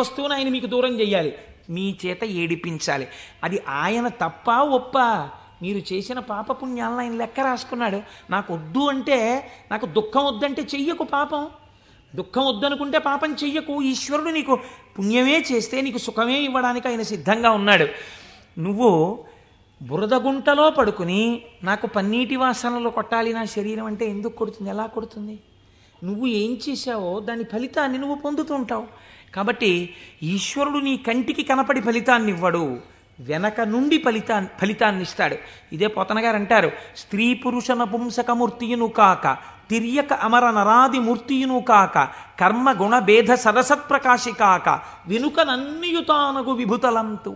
వస్తువును ఆయన మీకు దూరం చెయ్యాలి, మీ చేత ఏడిపించాలి. అది ఆయన తప్ప ఒప్ప? మీరు చేసిన పాపపుణ్యాలను ఆయన లెక్క రాసుకున్నాడు. నాకు వద్దు అంటే, నాకు దుఃఖం వద్దంటే చెయ్యకు పాపం, దుఃఖం వద్దనుకుంటే పాపం చెయ్యకు. ఈశ్వరుడు నీకు పుణ్యమే చేస్తే నీకు సుఖమే ఇవ్వడానికి ఆయన సిద్ధంగా ఉన్నాడు. నువ్వు బురదగుంటలో పడుకుని నాకు పన్నీటి వాసనలు కొట్టాలి నా శరీరం అంటే ఎందుకు కొడుతుంది? ఎలా కొడుతుంది? నువ్వు ఏం చేశావో దాని ఫలితాన్ని నువ్వు పొందుతుంటావు. కాబట్టి ఈశ్వరుడు నీ కంటికి కనపడి ఫలితాన్ని ఇవ్వడు, వెనక నుండి ఫలితాన్ని ఇస్తాడు. ఇదే పోతన గారు అంటారు, స్త్రీ పురుష నపుంసకమూర్తియును కాక తిర్యక అమర నరాది మూర్తియును కాక కర్మ గుణ భేద సరసత్ప్రకాశి కాక వెనుక నన్నియుతానగు విభుతలంతు.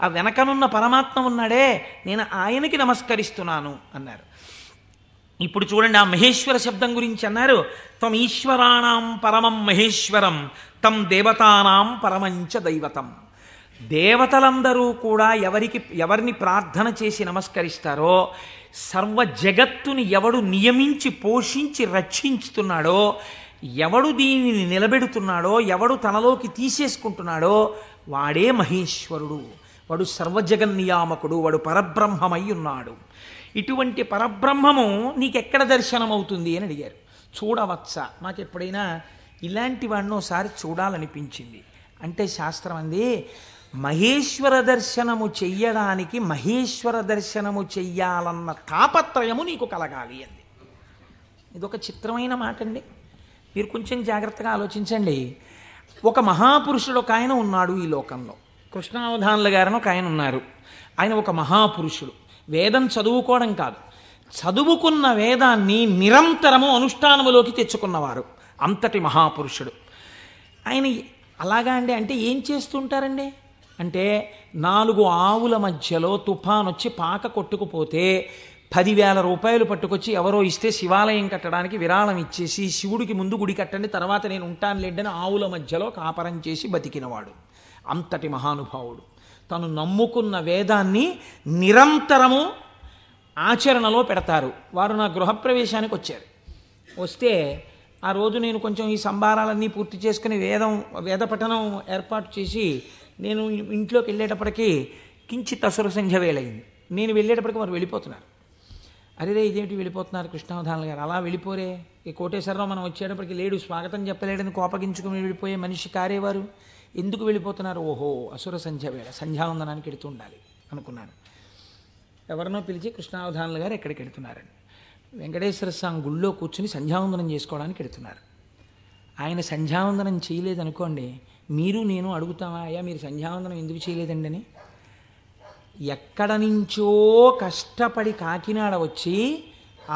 ఆ వెనకనున్న పరమాత్మ ఉన్నాడే, నేను ఆయనకి నమస్కరిస్తున్నాను అన్నారు. ఇప్పుడు చూడండి, ఆ మహేశ్వర శబ్దం గురించి అన్నారు, త్వం ఈశ్వరాణం పరమం మహేశ్వరం తం దేవతానాం పరమంచ దైవతం. దేవతలందరూ కూడా ఎవరిని ప్రార్థన చేసి నమస్కరిస్తారో, సర్వ జగత్తుని ఎవడు నియమించి పోషించి రక్షించుతున్నాడో, ఎవడు దీనిని నిలబెడుతున్నాడో, ఎవడు తనలోకి తీసేసుకుంటున్నాడో వాడే మహేశ్వరుడు, వాడు సర్వజగన్నియామకుడు, వాడు పరబ్రహ్మమై ఉన్నాడు. ఇటువంటి పరబ్రహ్మము నీకెక్కడ దర్శనమవుతుంది అని అడిగారు. చూడవచ్చా? నాకు ఎప్పుడైనా ఇలాంటి వాడిని ఒకసారి చూడాలనిపించింది అంటే శాస్త్రం అంది, మహేశ్వర దర్శనము చెయ్యడానికి మహేశ్వర దర్శనము చెయ్యాలన్న తాపత్రయము నీకు కలగాలి అంది. ఇదొక చిత్రమైన మాట అండి. మీరు కొంచెం జాగ్రత్తగా ఆలోచించండి. ఒక మహాపురుషుడు ఒక ఆయన ఉన్నాడు ఈ లోకంలో, కృష్ణావధానుల గారని ఒక ఆయన ఉన్నారు. ఆయన ఒక మహాపురుషుడు. వేదం చదువుకోవడం కాదు, చదువుకున్న వేదాన్ని నిరంతరము అనుష్ఠానములోకి తెచ్చుకున్నవారు, అంతటి మహాపురుషుడు ఆయన. అలాగా అండి, అంటే ఏం చేస్తుంటారండి అంటే, 4 ఆవుల మధ్యలో తుఫాన్ వచ్చి పాక కొట్టుకుపోతే 10,000 రూపాయలు పట్టుకొచ్చి ఎవరో ఇస్తే శివాలయం కట్టడానికి విరాళం ఇచ్చేసి, శివుడికి ముందు గుడి కట్టండి తర్వాత నేను ఉంటాను లేడ్డని ఆవుల మధ్యలో కాపరం చేసి బతికినవాడు, అంతటి మహానుభావుడు. తను నమ్ముకున్న వేదాన్ని నిరంతరము ఆచరణలో పెడతారు. వారు నా గృహప్రవేశానికి వచ్చారు. వస్తే ఆ రోజు నేను కొంచెం ఈ సంభారాలన్నీ పూర్తి చేసుకుని వేద పఠనం ఏర్పాటు చేసి నేను ఇంట్లోకి వెళ్ళేటప్పటికీ కించిత్ అసుర సంధ్య వేళయింది. నేను వెళ్ళేటప్పటికి వారు వెళ్ళిపోతున్నారు. అరే ఇదేమిటి వెళ్ళిపోతున్నారు కృష్ణావధానుల గారు? అలా వెళ్ళిపోరే, ఈ కోటేశ్వరరావు మనం వచ్చేటప్పటికి లేడు, స్వాగతం చెప్పలేడని కోపగించుకుని వెళ్ళిపోయే మనిషి కారేవారు, ఎందుకు వెళ్ళిపోతున్నారు? ఓహో అసుర సంధ్య వేళ, సంధ్యావందనానికి వెళుతూ ఉండాలి అనుకున్నాను. ఎవరినో పిలిచి కృష్ణావధానుల గారు ఎక్కడికి వెళుతున్నారండి? వెంకటేశ్వర స్వామి గుళ్ళో కూర్చుని సంధ్యావందనం చేసుకోవడానికి వెళుతున్నారు. ఆయన సంధ్యావందనం చేయలేదనుకోండి, మీరు నేను అడుగుతామా, అయ్యా మీరు సంధ్యావందనం ఎందుకు చేయలేదండి అని? ఎక్కడ నుంచో కష్టపడి కాకినాడ వచ్చి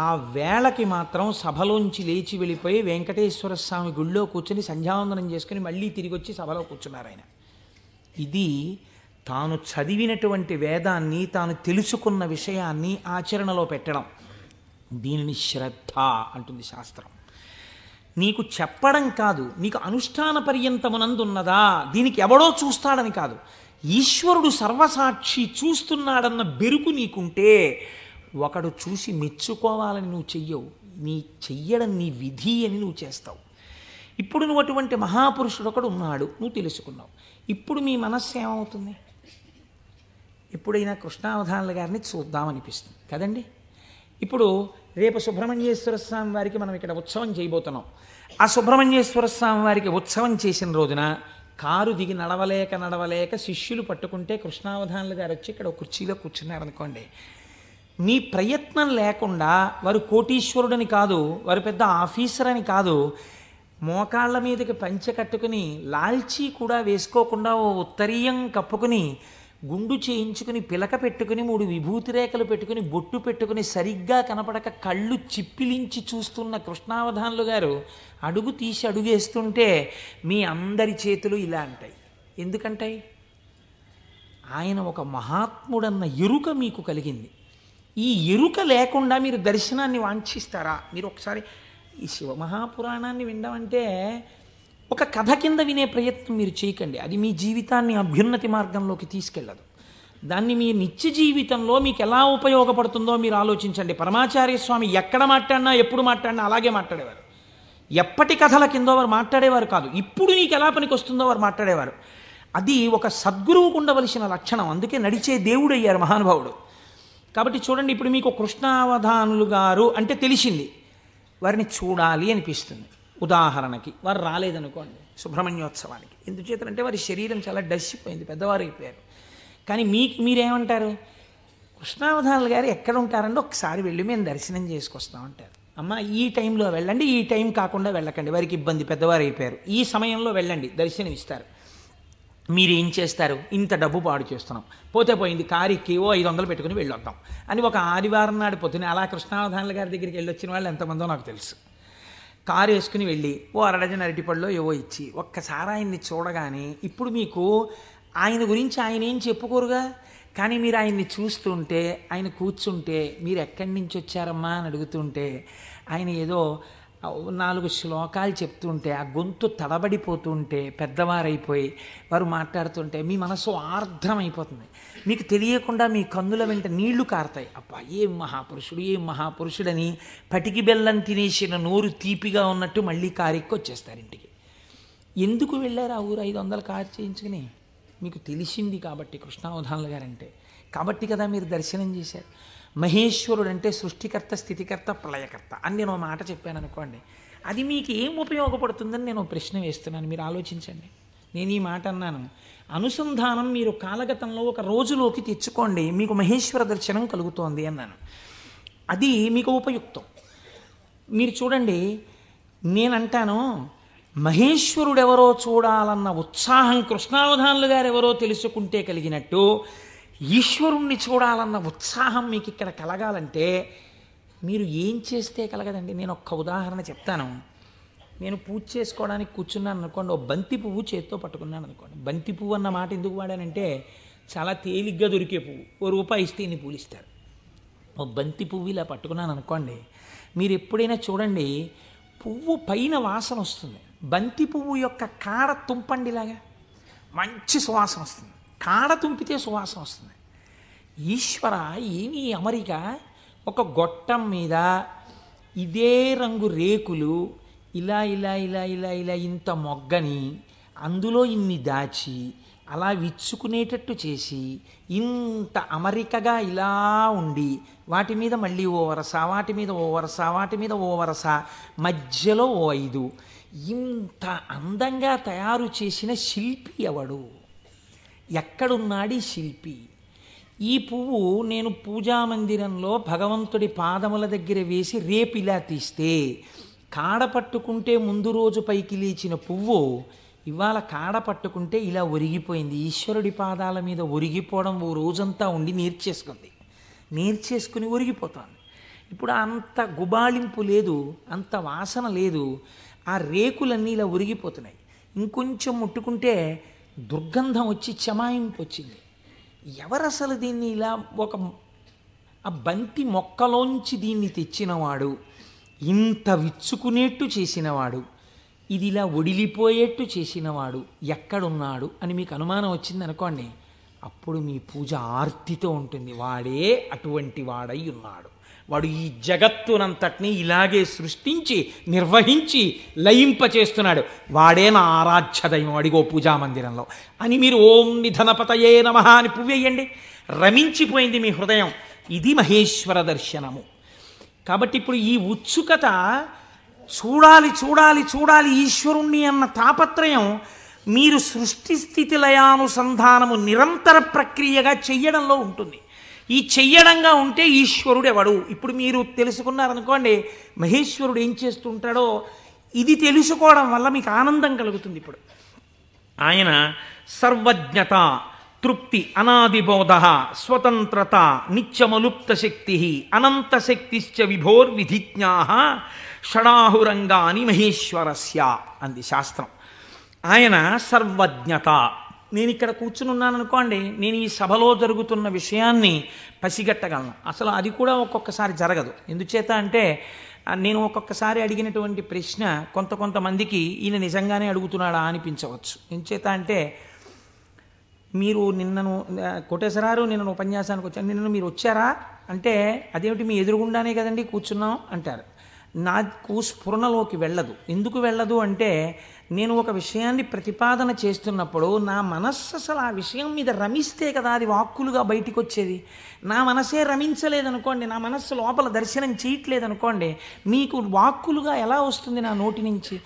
ఆ వేళకి మాత్రం సభలోంచి లేచి వెళ్ళిపోయి వెంకటేశ్వర స్వామి గుళ్ళో కూర్చొని సంధ్యావందనం చేసుకుని మళ్ళీ తిరిగి వచ్చి సభలో కూర్చున్నారు ఆయన. ఇది తాను చదివినటువంటి వేదాన్ని, తాను తెలుసుకున్న విషయాన్ని ఆచరణలో పెట్టడం, దీనిని శ్రద్ధ అంటుంది శాస్త్రం. నీకు చెప్పడం కాదు, నీకు అనుష్ఠాన పర్యంతమునందున్నదా, దీనికి ఎవడో చూస్తాడని కాదు, ఈశ్వరుడు సర్వసాక్షి చూస్తున్నాడన్న బెరుకు నీకుంటే ఒకడు చూసి మెచ్చుకోవాలని నువ్వు చెయ్యవు, నీ చెయ్యడం నీ విధి అని నువ్వు చేస్తావు. ఇప్పుడు నువ్వు అటువంటి మహాపురుషుడు ఒకడు ఉన్నాడు, నువ్వు తెలుసుకున్నావు. ఇప్పుడు మీ మనస్సు ఏమవుతుంది? ఎప్పుడైనా కృష్ణావధానుల గారిని చూద్దామనిపిస్తుంది కదండి. ఇప్పుడు రేపు సుబ్రహ్మణ్యేశ్వర స్వామి వారికి మనం ఇక్కడ ఉత్సవం చేయబోతున్నాం. ఆ సుబ్రహ్మణ్యేశ్వర స్వామి వారికి ఉత్సవం చేసిన రోజున కారు దిగి నడవలేక శిష్యులు పట్టుకుంటే కృష్ణావధానుల గారు వచ్చి ఇక్కడ కుర్చీలో కూర్చున్నారనుకోండి, మీ ప్రయత్నం లేకుండా, వారు కోటీశ్వరుడని కాదు, వారు పెద్ద ఆఫీసర్ అని కాదు, మోకాళ్ళ మీదకి పంచె కట్టుకుని లాల్చీ కూడా వేసుకోకుండా ఓ ఉత్తరీయం కప్పుకుని గుండు చేయించుకుని పిలక పెట్టుకుని 3 విభూతి రేఖలు పెట్టుకుని బొట్టు పెట్టుకుని సరిగ్గా కనపడక కళ్ళు చిప్పిలించి చూస్తున్న కృష్ణావధానులు గారు అడుగు తీసి అడుగేస్తుంటే మీ అందరి చేతులు ఇలా అంటాయి. ఎందుకంటాయి? ఆయన ఒక మహాత్ముడన్న ఎరుక మీకు కలిగింది. ఈ ఎరుక లేకుండా మీరు దర్శనాన్ని వాంఛిస్తారా? మీరు ఒకసారి ఈ శివమహాపురాణాన్ని వినడం ఒక కథ కింద వినే ప్రయత్నం మీరు చేయకండి. అది మీ జీవితాన్ని అభ్యున్నతి మార్గంలోకి తీసుకెళ్ళదు. దాన్ని మీ నిత్య జీవితంలో మీకు ఎలా ఉపయోగపడుతుందో మీరు ఆలోచించండి. పరమాచార్య స్వామి ఎక్కడ మాట్లాడినా ఎప్పుడు మాట్లాడినా అలాగే మాట్లాడేవారు. ఎప్పటి కథల కిందో వారు మాట్లాడేవారు కాదు, ఇప్పుడు నీకు ఎలా పనికి వస్తుందో వారు మాట్లాడేవారు. అది ఒక సద్గురువుకు ఉండవలసిన లక్షణం. అందుకే నడిచే దేవుడు అయ్యారు మహానుభావుడు. కాబట్టి చూడండి, ఇప్పుడు మీకు కృష్ణావధానులు గారు అంటే తెలిసింది, వారిని చూడాలి అనిపిస్తుంది. ఉదాహరణకి వారు రాలేదనుకోండి సుబ్రహ్మణ్యోత్సవానికి, ఎందుచేతంటే వారి శరీరం చాలా డస్సిపోయింది, పెద్దవారు అయిపోయారు. కానీ మీరేమంటారు? కృష్ణావధానులు గారు ఎక్కడ ఉంటారంటే ఒకసారి వెళ్ళి మేము దర్శనం చేసుకొస్తామంటారు. అమ్మ ఈ టైంలో వెళ్ళండి, ఈ టైం కాకుండా వెళ్ళకండి, వారికి ఇబ్బంది, పెద్దవారు అయిపోయారు, ఈ సమయంలో వెళ్ళండి దర్శనం ఇస్తారు. మీరేం చేస్తారు? ఇంత డబ్బు పాడు చేస్తున్నాం, పోతే పోయింది, కారుకి ఓ 500 పెట్టుకుని వెళ్ళొద్దాం అని ఒక ఆదివారం నాడు పొద్దున అలా కృష్ణావధానుల గారి దగ్గరికి వెళ్ళొచ్చిన వాళ్ళు ఎంతమందో నాకు తెలుసు. కారు వేసుకుని వెళ్ళి ఓ అరడజన అరటిపళ్ళలో ఏవో ఇచ్చి ఒక్కసారి ఆయన్ని చూడగానే, ఇప్పుడు మీకు ఆయన గురించి ఆయన ఏం చెప్పుకోరుగా, కానీ మీరు ఆయన్ని చూస్తుంటే, ఆయన కూర్చుంటే, మీరు ఎక్కడి నుంచి వచ్చారమ్మా అని అడుగుతుంటే, ఆయన ఏదో 4 శ్లోకాలు చెప్తుంటే ఆ గొంతు తడబడిపోతుంటే, పెద్దవారైపోయి వారు మాట్లాడుతుంటే మీ మనసు ఆర్ద్రమైపోతుంది. మీకు తెలియకుండా మీ కన్నుల వెంట నీళ్లు కారుతాయి. అబ్బా ఏం మహాపురుషుడు, ఏం మహాపురుషుడని పటికి బెల్లం తినేసిన నోరు తీపిగా ఉన్నట్టు మళ్ళీ కారెక్కి వచ్చేస్తారు ఇంటికి. ఎందుకు వెళ్ళారు ఆ ఊరు 500 కారు చేయించుకుని? మీకు తెలిసింది కాబట్టి కృష్ణావధానులు గారంటే, కాబట్టి కదా మీరు దర్శనం చేశారు. మహేశ్వరుడు అంటే సృష్టికర్త, స్థితికర్త, ప్రళయకర్త అని నేను మాట చెప్పాను అనుకోండి, అది మీకు ఏం ఉపయోగపడుతుందని నేను ప్రశ్న వేస్తున్నాను, మీరు ఆలోచించండి. నేను ఈ మాట అన్నాను, అనుసంధానం మీరు కాలగతంలో ఒక రోజులోకి తెచ్చుకోండి, మీకు మహేశ్వర దర్శనం కలుగుతోంది అన్నాను. అది మీకు ఉపయుక్తం. మీరు చూడండి, నేనంటాను మహేశ్వరుడెవరో చూడాలన్న ఉత్సాహం కృష్ణావధానులు గారు ఎవరో తెలుసుకుంటే కలిగినట్టు, ఈశ్వరుణ్ణి చూడాలన్న ఉత్సాహం మీకు ఇక్కడ కలగాలంటే మీరు ఏం చేస్తే కలగదండి. నేను ఒక్క ఉదాహరణ చెప్తాను. నేను పూజ చేసుకోవడానికి కూర్చున్నాను అనుకోండి, ఓ బంతి పువ్వు చేతితో పట్టుకున్నాను అనుకోండి. బంతి పువ్వు అన్న మాట ఎందుకు వాడానంటే చాలా తేలిగ్గా దొరికే పువ్వు, ₹1 ఇస్తే ఇన్ని పూలు ఇస్తారు. ఓ బంతి పువ్వు ఇలా పట్టుకున్నాను అనుకోండి, మీరు ఎప్పుడైనా చూడండి పువ్వు పైన వాసన వస్తుంది, బంతి పువ్వు యొక్క కాడ తుంపండిలాగా మంచి సువాసన వస్తుంది, కాడ తుంపితే సువాసన వస్తుంది. ఈశ్వర ఏమి అమరిక, ఒక గొట్టం మీద ఇదే రంగు రేకులు ఇలా ఇలా ఇలా ఇలా ఇలా ఇంత మొగ్గని అందులో ఇన్ని దాచి అలా విచ్చుకునేటట్టు చేసి ఇంత అమరికగా ఇలా ఉండి వాటి మీద మళ్ళీ ఓ వరస, వాటి మీద ఓ వరస, వాటి మీద ఓ వరస, మధ్యలో ఓ 5, ఇంత అందంగా తయారు చేసిన శిల్పి ఎవడు? ఎక్కడున్నాడు ఈ శిల్పి? ఈ పువ్వు నేను పూజామందిరంలో భగవంతుడి పాదముల దగ్గర వేసి రేపు ఇలా తీస్తే, కాడ పట్టుకుంటే ముందు రోజు పైకి లేచిన పువ్వు ఇవాళ కాడ పట్టుకుంటే ఇలా ఒరిగిపోయింది. ఈశ్వరుడి పాదాల మీద ఒరిగిపోవడం ఓ రోజంతా ఉండి నేర్చేసుకుని ఒరిగిపోతాను. ఇప్పుడు అంత గుబాళింపు లేదు, అంత వాసన లేదు, ఆ రేకులన్నీ ఇలా ఒరిగిపోతున్నాయి. ఇంకొంచెం ముట్టుకుంటే దుర్గంధం వచ్చి చెమాయింపు వచ్చింది. ఎవరు అసలు దీన్ని ఇలా ఆ బంతి మొక్కలోంచి దీన్ని తెచ్చినవాడు, ఇంత విచ్చుకునేట్టు చేసినవాడు, ఇది ఇలా ఒడిలిపోయేట్టు చేసినవాడు ఎక్కడున్నాడు అని మీకు అనుమానం వచ్చింది అనుకోండి, అప్పుడు మీ పూజ ఆర్తితో ఉంటుంది. వాడే అటువంటి వాడై ఉన్నాడు, వాడు ఈ జగత్తునంతటినీ ఇలాగే సృష్టించి నిర్వహించి లయింపచేస్తున్నాడు, వాడే నా ఆరాధ్య దైవం అడిగో పూజామందిరంలో అని మీరు ఓం నిధనపతయే నమః అని పువ్వేయండి, రమించిపోయింది మీ హృదయం. ఇది మహేశ్వర దర్శనము. కాబట్టి ఇప్పుడు ఈ ఉత్సుకత, చూడాలి చూడాలి చూడాలి ఈశ్వరుణ్ణి అన్న తాపత్రయం మీరు సృష్టి స్థితి లయానుసంధానము నిరంతర ప్రక్రియగా చెయ్యడంలో ఉంటుంది. ఈ చెయ్యడంగా ఉంటే ఈశ్వరుడు ఎవడు? ఇప్పుడు మీరు తెలుసుకున్నారనుకోండి మహేశ్వరుడు ఏం చేస్తుంటాడో, ఇది తెలుసుకోవడం వల్ల మీకు ఆనందం కలుగుతుంది. ఇప్పుడు ఆయన సర్వజ్ఞత, తృప్తి, అనాదిబోధ, స్వతంత్రత, నిత్యమలుప్త శక్తి, అనంత శక్తిశ్చ విభోర్విధిజ్ఞా షడాహురంగాని మహేశ్వరస్య అంది శాస్త్రం. ఆయన సర్వజ్ఞత. నేను ఇక్కడ కూర్చుని ఉన్నాను అనుకోండి, నేను ఈ సభలో జరుగుతున్న విషయాన్ని పసిగట్టగలను. అసలు అది కూడా ఒక్కొక్కసారి జరగదు. ఎందుచేత అంటే నేను ఒక్కొక్కసారి అడిగినటువంటి ప్రశ్న కొంతమందికి ఈయన నిజంగానే అడుగుతున్నాడా అనిపించవచ్చు. ఎందుచేత అంటే మీరు నిన్నను కోటేశ్వరారు నిన్న ఉపన్యాసానికి వచ్చాను, నిన్న మీరు వచ్చారా అంటే అదేమిటి మీ ఎదురుగుండానే కదండి కూర్చున్నాం అంటారు. నాకు స్ఫురణలోకి వెళ్ళదు. ఎందుకు వెళ్ళదు అంటే నేను ఒక విషయాన్ని ప్రతిపాదన చేస్తున్నప్పుడు నా మనస్సు అసలు ఆ విషయం మీద రమిస్తే కదా అది వాక్కులుగా బయటికి వచ్చేది. నా మనసే రమించలేదనుకోండి, నా మనస్సు లోపల దర్శనం చేయట్లేదనుకోండి, మీకు వాక్కులుగా ఎలా వస్తుంది నా నోటి నుంచి?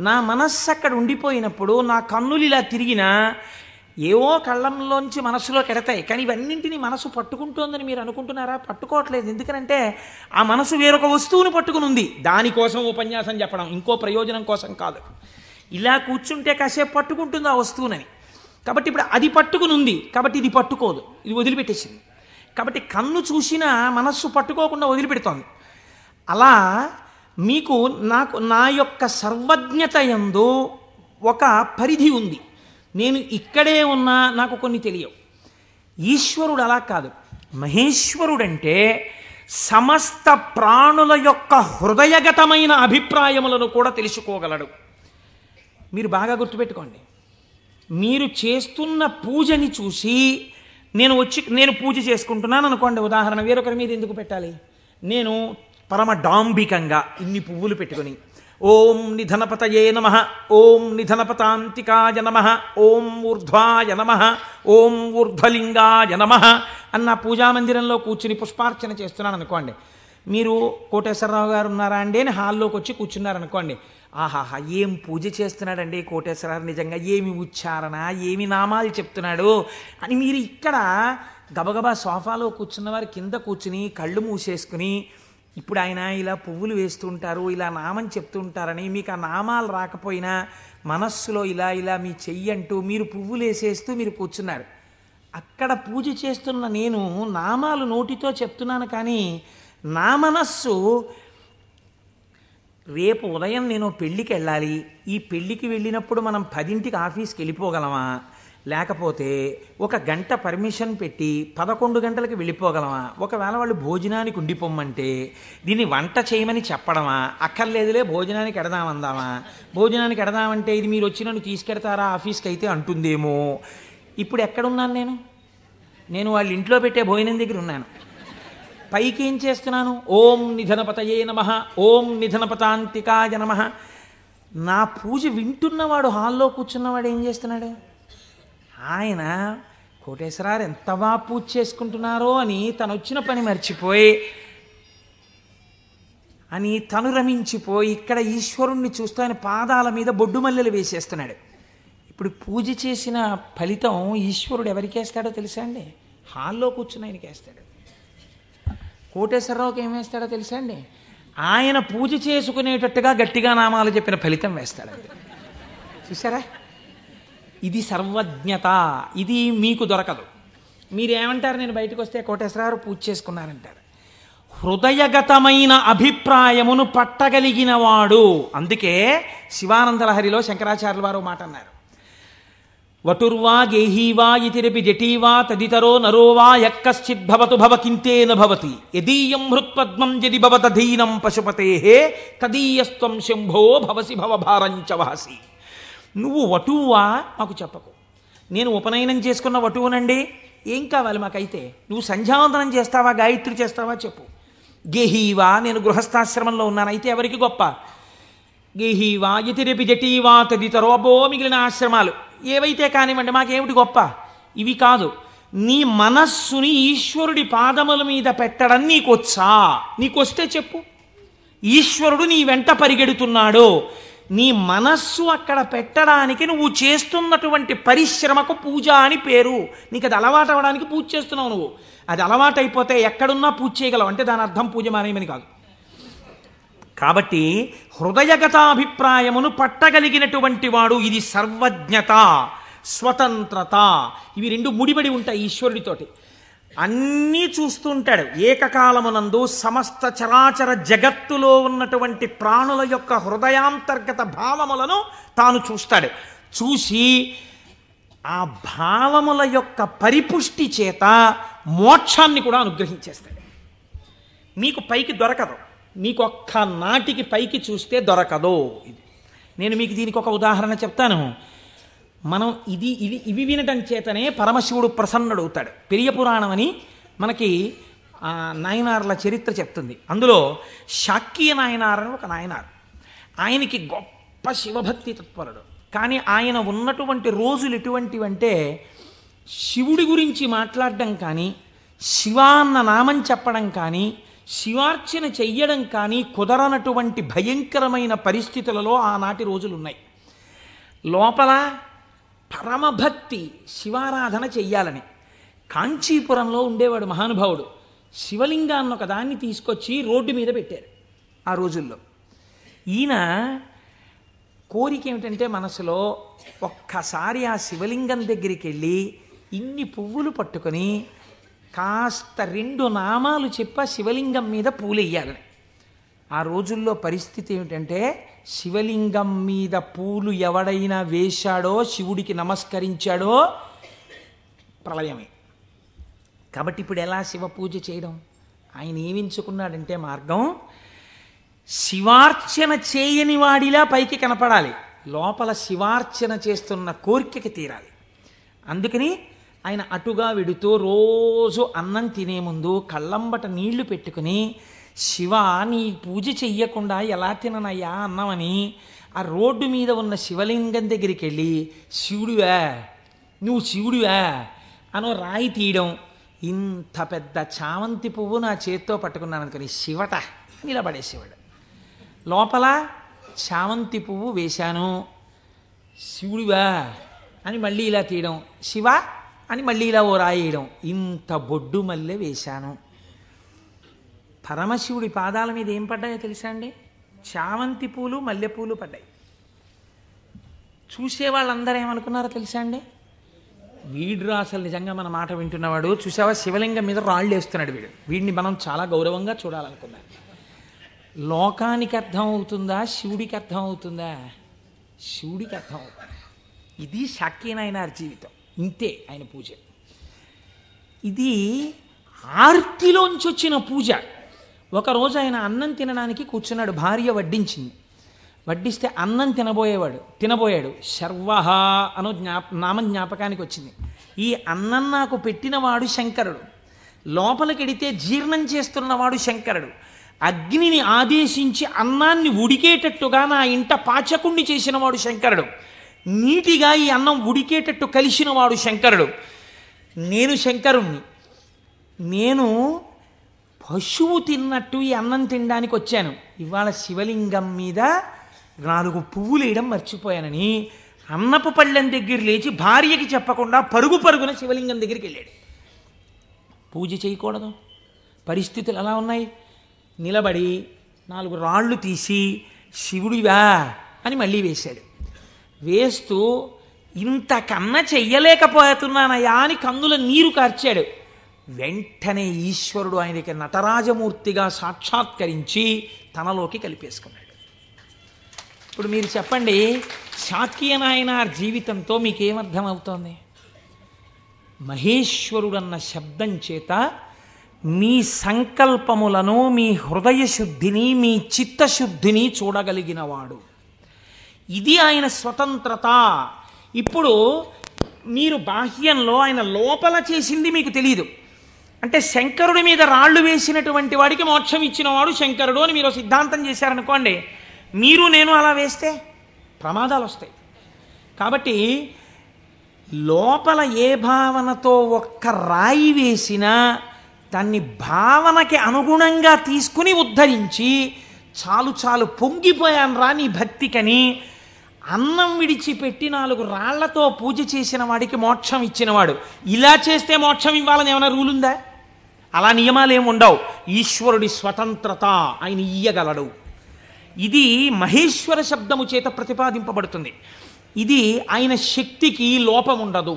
నా మనస్సు అక్కడ ఉండిపోయినప్పుడు నా కన్నులు ఇలా తిరిగినా ఏవో కళ్ళంలోంచి మనసులోకి ఎడతాయి, కానీ ఇవన్నింటినీ మనసు పట్టుకుంటోందని మీరు అనుకుంటున్నారా? పట్టుకోవట్లేదు. ఎందుకంటే ఆ మనసు వేరొక వస్తువును పట్టుకుని ఉంది. దానికోసం ఉపన్యాసం చెప్పడం, ఇంకో ప్రయోజనం కోసం కాదు. ఇలా కూర్చుంటే కాసేపు పట్టుకుంటుంది ఆ వస్తువునని. కాబట్టి ఇప్పుడు అది పట్టుకుని ఉంది, కాబట్టి ఇది పట్టుకోదు, ఇది వదిలిపెట్టేసింది. కాబట్టి కన్ను చూసినా మనస్సు పట్టుకోకుండా వదిలిపెడుతోంది. అలా మీకు నా యొక్క సర్వజ్ఞత యందు ఒక పరిధి ఉంది. నేను ఇక్కడే ఉన్నా నాకు కొన్ని తెలియవు. ఈశ్వరుడు అలా కాదు. మహేశ్వరుడంటే సమస్త ప్రాణుల యొక్క హృదయగతమైన అభిప్రాయములను కూడా తెలుసుకోగలడు. మీరు బాగా గుర్తుపెట్టుకోండి. మీరు చేస్తున్న పూజని చూసి నేను పూజ చేసుకుంటున్నాను అనుకోండి, ఉదాహరణ, వేరొకరి మీద ఎందుకు పెట్టాలి? నేను పరమ డాంబికంగా ఇన్ని పువ్వులు పెట్టుకొని ఓం నిధనపతయే నమః, ఓం నిధనపతాంతికాయ నమః, ఓం ఊర్ధ్వాయ నమః, ఓం ఊర్ధ్వలింగాయ నమః అన్న పూజామందిరంలో కూర్చుని పుష్పార్చన చేస్తున్నాను అనుకోండి. మీరు కోటేశ్వరరావు గారు ఉన్నారా అండి అని హాల్లోకి వచ్చి కూర్చున్నారనుకోండి. ఆహాహా, ఏం పూజ చేస్తున్నాడండి కోటేశ్వరరావు, నిజంగా ఏమి ఉచ్చారణ, ఏమి నామాలు చెప్తున్నాడు అని మీరు ఇక్కడ గబగబా సోఫాలో కూర్చున్న వారి కింద కూర్చుని కళ్ళు మూసేసుకుని, ఇప్పుడు ఆయన ఇలా పువ్వులు వేస్తుంటారు, ఇలా నామం చెప్తుంటారని మీకు ఆ నామాలు రాకపోయినా మనస్సులో ఇలా ఇలా మీ చెయ్యి అంటూ మీరు పువ్వులు వేసేస్తూ మీరు కూర్చున్నారు. అక్కడ పూజ చేస్తున్న నేను నామాలు నోటితో చెప్తున్నాను, కానీ నా మనస్సు రేపు ఉదయం నేను పెళ్ళికి వెళ్ళాలి, ఈ పెళ్ళికి వెళ్ళినప్పుడు మనం 10ంటికి ఆఫీస్కి వెళ్ళిపోగలమా, లేకపోతే 1 గంట పర్మిషన్ పెట్టి 11 గంటలకు వెళ్ళిపోగలమా, ఒకవేళ వాళ్ళు భోజనానికి ఉండిపోమ్మంటే దీన్ని వంట చేయమని చెప్పడమా, అక్కర్లేదులే భోజనానికి ఎడదామందామా, భోజనానికి ఎడదామంటే ఇది మీరు వచ్చి నన్ను తీసుకెడతారా ఆఫీస్కి అయితే అంటుందేమో. ఇప్పుడు ఎక్కడున్నాను నేను వాళ్ళ ఇంట్లో పెట్టే భోజనం దగ్గర ఉన్నాను. పైకి ఏం చేస్తున్నాను? ఓం నిధనపతయే నమః, ఓం నిధనపతాంతికాయ నమః. నా పూజ వింటున్నవాడు, హాల్లో కూర్చున్నవాడు ఏం చేస్తున్నాడు? ఆయన కోటేశ్వరారు ఎంత బాగా పూజ చేసుకుంటున్నారో అని తను వచ్చిన పని మర్చిపోయి అని తను రమించిపోయి ఇక్కడ ఈశ్వరుణ్ణి చూస్తూ ఆయన పాదాల మీద బొడ్డు మల్లెలు వేసేస్తున్నాడు. ఇప్పుడు పూజ చేసిన ఫలితం ఈశ్వరుడు ఎవరికి వేస్తాడో తెలుసా అండి? హాల్లో కూర్చుని ఆయనకి వేస్తాడు. కోటేశ్వరరావుకి ఏం వేస్తాడో తెలుసా అండి? ఆయన పూజ చేసుకునేటట్టుగా గట్టిగా నామాలు చెప్పిన ఫలితం వేస్తాడండి. చూసారా? ఇది సర్వజ్ఞత. ఇది మీకు దొరకదు. మీరేమంటారు? నేను బయటకు వస్తే కోటేశ్వరరావు పూజ చేసుకున్నారంటారు. హృదయగతమైన అభిప్రాయమును పట్టగలిగిన వాడు. అందుకే శివానందలహరిలో శంకరాచార్యుల వారు మాట అన్నారు, వటుర్వా గేహీవా ఇతిరపి జటీవా తదితరో నరోవా యక్కశ్చిద్భవతు భవకింతేన భవతి యదీయం హృత్పద్మం యది భవతధీనం పశుపతేః తదీయస్త్వం శంభో భవసి భవభారంచ వహసి. నువ్వు వటువా మాకు చెప్పకు, నేను ఉపనయనం చేసుకున్న వటువునండి, ఏం కావాలి మాకైతే? నువ్వు సంధ్యావందనం చేస్తావా, గాయత్రి చేస్తావా చెప్పు. గేహీవా, నేను గృహస్థాశ్రమంలో ఉన్నాను, అయితే ఎవరికి గొప్ప? గేహీవా యతిరపి జటీవా తదితరో, అబ్బో మిగిలిన ఆశ్రమాలు ఏవైతే కానివ్వండి, మాకేమిటి గొప్ప? ఇవి కాదు. నీ మనస్సుని ఈశ్వరుడి పాదముల మీద పెట్టడం నీకొచ్చా? నీకొస్తే చెప్పు. ఈశ్వరుడు నీ వెంట పరిగెడుతున్నాడు, నీ మనస్సు అక్కడ పెట్టడానికి నువ్వు చేస్తున్నటువంటి పరిశ్రమకు పూజ అని పేరు. నీకు అది అలవాటు అవ్వడానికి పూజ చేస్తున్నావు. నువ్వు అది అలవాటు అయిపోతే ఎక్కడున్నా పూజ చేయగలవు, అంటే దాని అర్థం పూజ మానేయమని కాదు. కాబట్టి హృదయగతాభిప్రాయమును పట్టగలిగినటువంటి వాడు. ఇది సర్వజ్ఞత, స్వతంత్రత. ఇవి రెండు ముడిపడి ఉంటాయి ఈశ్వరుడితోటి. అన్నీ చూస్తుంటాడు ఏకకాలమునందు. సమస్త చరాచర జగత్తులో ఉన్నటువంటి ప్రాణుల యొక్క హృదయాంతర్గత భావములను తాను చూస్తాడు. చూసి ఆ భావముల యొక్క పరిపుష్టి చేత మోక్షాన్ని కూడా అనుగ్రహించేస్తాడు. మీకు పైకి దొరకదు, మీకు ఒక్క నాటికి పైకి చూస్తే దొరకదు. నేను మీకు దీనికి ఒక ఉదాహరణ చెప్తాను. మనం ఇవి వినటం చేతనే పరమశివుడు ప్రసన్నుడవుతాడు. పెరియ పురాణం అని మనకి నాయనార్ల చరిత్ర చెప్తుంది. అందులో శాక్య నాయనార్ అని ఒక నాయనార్. ఆయనకి గొప్ప శివభక్తి తత్పరుడు. కానీ ఆయన ఉన్నటువంటి రోజులు ఎటువంటివంటే శివుడి గురించి మాట్లాడడం కానీ, శివ అన్న నామం చెప్పడం కానీ, శివార్చన చెయ్యడం కానీ కుదరనటువంటి భయంకరమైన పరిస్థితులలో ఆనాటి రోజులున్నాయి. లోపల పరమభక్తి, శివారాధన చెయ్యాలని. కాంచీపురంలో ఉండేవాడు మహానుభావుడు. శివలింగాన్ని ఒక దాన్ని తీసుకొచ్చి రోడ్డు మీద పెట్టారు ఆ రోజుల్లో. ఈయన కోరిక ఏమిటంటే మనసులో ఒక్కసారి ఆ శివలింగం దగ్గరికి వెళ్ళి ఇన్ని పువ్వులు పట్టుకొని కాస్త 2 నామాలు చెప్పి శివలింగం మీద పూలు వేయాలని. ఆ రోజుల్లో పరిస్థితి ఏమిటంటే శివలింగం మీద పూలు ఎవడైనా వేశాడో, శివుడికి నమస్కరించాడో ప్రళయమే. కాబట్టి ఇప్పుడు ఎలా శివ పూజ చేయడం? ఆయన ఏమించుకున్నాడంటే మార్గం, శివార్చన చేయని వాడిలా పైకి కనపడాలి, లోపల శివార్చన చేస్తున్న కోరికకి తీరాలి. అందుకని ఆయన అటుగా వెడుతూ రోజు అన్నం తినే ముందు కళ్ళంబట నీళ్లు పెట్టుకుని, శివ నీ పూజ చెయ్యకుండా ఎలా తిననయ్యా అన్నమని ఆ రోడ్డు మీద ఉన్న శివలింగం దగ్గరికి వెళ్ళి, శివుడివా నువ్వు శివుడివా అనో రాయి తీయడం. ఇంత పెద్ద చామంతి పువ్వు నా చేత్తో పట్టుకున్నాను అనుకుని శివట నిలబడేసేవాడు. లోపల చామంతి పువ్వు వేశాను, శివుడివా అని మళ్ళీ ఇలా తీయడం, శివ అని మళ్ళీ ఇలా ఓ రాయేయడం. ఇంత బొడ్డు మల్లె వేశాను. పరమశివుడి పాదాల మీద ఏం పడ్డాయో తెలుసా అండి? చామంతి పూలు, మల్లెపూలు పడ్డాయి. చూసే వాళ్ళందరూ ఏమనుకున్నారో తెలుసా అండి? వీడు అసలు నిజంగా మన మాట వింటున్నవాడు, చూసావా శివలింగం మీద రాళ్ళు వేస్తున్నాడు వీడు, వీడిని మనం చాలా గౌరవంగా చూడాలనుకున్నాం. లోకానికి అర్థం అవుతుందా, శివుడికి అర్థం అవుతుందా? శివుడికి అర్థం అవుతుంది. ఇది శాక్యనాయనార్ జీవితం. ఇంతే ఆయన పూజ. ఇది ఆర్తిలోంచి వచ్చిన పూజ. ఒకరోజు ఆయన అన్నం తినడానికి కూర్చున్నాడు, భార్య వడ్డించింది. వడ్డిస్తే అన్నం తినబోయాడు. శర్వహ అనో నామం జ్ఞాపకానికి వచ్చింది. ఈ అన్నం నాకు పెట్టినవాడు శంకరుడు, లోపలికెడితే జీర్ణం చేస్తున్నవాడు శంకరుడు, అగ్నిని ఆదేశించి అన్నాన్ని ఉడికేటట్టుగా నా ఇంట పాచకుండి చేసినవాడు శంకరుడు, నీటిగా ఈ అన్నం ఉడికేటట్టు కలిసినవాడు శంకరుడు. నేను శంకరుణ్ణి. నేను పశువు తిన్నట్టు ఈ అన్నం తినడానికి వచ్చాను. ఇవాళ శివలింగం మీద 4 పువ్వులు వేయడం మర్చిపోయానని అన్నపు పళ్ళెం దగ్గర లేచి భార్యకి చెప్పకుండా పరుగున శివలింగం దగ్గరికి వెళ్ళాడు. పూజ చేయకూడదు, పరిస్థితులు ఎలా ఉన్నాయి? నిలబడి 4 రాళ్ళు తీసి శివుడివా అని మళ్ళీ వేశాడు. వేస్తూ ఇంతకన్నా చెయ్యలేకపోతున్నానయా అని కన్నుల నీరు కార్చాడు. వెంటనే ఈశ్వరుడు ఆయనకి నటరాజమూర్తిగా సాక్షాత్కరించి తనలోకి కలిపేసుకున్నాడు. ఇప్పుడు మీరు చెప్పండి, శాక్యనాయనార్ జీవితంతో మీకేమర్థమవుతోంది? మహేశ్వరుడన్న శబ్దం చేత మీ సంకల్పములను, మీ హృదయ శుద్ధిని, మీ చిత్తశుద్ధిని చూడగలిగినవాడు. ఇది ఆయన స్వతంత్రత. ఇప్పుడు మీరు బాహ్యంలో ఆయన లోపల చేసింది మీకు తెలియదు. అంటే శంకరుడి మీద రాళ్ళు వేసినటువంటి వాడికి మోక్షం ఇచ్చినవాడు శంకరుడు అని మీరు సిద్ధాంతం చేశారనుకోండి, మీరు నేను అలా వేస్తే ప్రమాదాలు వస్తాయి. కాబట్టి లోపల ఏ భావనతో ఒక్క రాయి వేసినా దాన్ని భావనకి అనుగుణంగా తీసుకుని ఉద్ధరించి, చాలు పొంగిపోయాను రా నీ భక్తికని అన్నం విడిచిపెట్టి 4 రాళ్లతో పూజ చేసిన వాడికి మోక్షం ఇచ్చినవాడు. ఇలా చేస్తే మోక్షం ఇవ్వాలని ఏమైనా రూల్ ఉందా? అలా నియమాలేమి ఉండవు. ఈశ్వరుడి స్వతంత్రత, ఆయన ఇయ్యగలడు. ఇది మహేశ్వర శబ్దము చేత ప్రతిపాదింపబడుతుంది. ఇది ఆయన శక్తికి లోపం ఉండదు.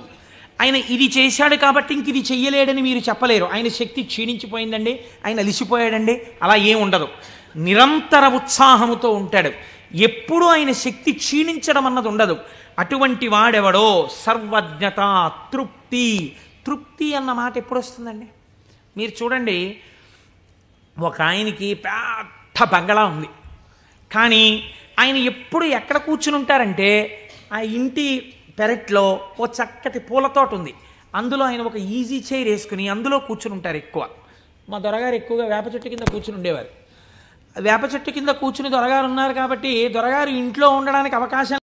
ఆయన ఇది చేశాడు కాబట్టి ఇంక ఇది చెయ్యలేడని మీరు చెప్పలేరు. ఆయన శక్తి క్షీణించిపోయిందండి, ఆయన అలిసిపోయాడండి, అలా ఏం ఉండదు. నిరంతర ఉత్సాహముతో ఉంటాడు. ఎప్పుడు ఆయన శక్తి క్షీణించడం అన్నది ఉండదు. అటువంటి వాడెవడో సర్వజ్ఞత, తృప్తి అన్న మాట ఎప్పుడు వస్తుందండి? మీరు చూడండి, ఒక ఆయనకి పెద్ద బంగళా ఉంది, కానీ ఆయన ఎప్పుడు ఎక్కడ కూర్చుని ఉంటారంటే ఆ ఇంటి పెరట్లో ఓ చక్కటి పూలతోట ఉంది, అందులో ఆయన ఒక ఈజీ చైర్ వేసుకుని అందులో కూర్చుని ఉంటారు ఎక్కువ. మా దొరగారు ఎక్కువగా వేప చెట్టు కింద కూర్చుని ఉండేవారు. వేప చెట్టు కింద కూర్చుని దొరగారు ఉన్నారు కాబట్టి దొరగారు ఇంట్లో ఉండడానికి అవకాశం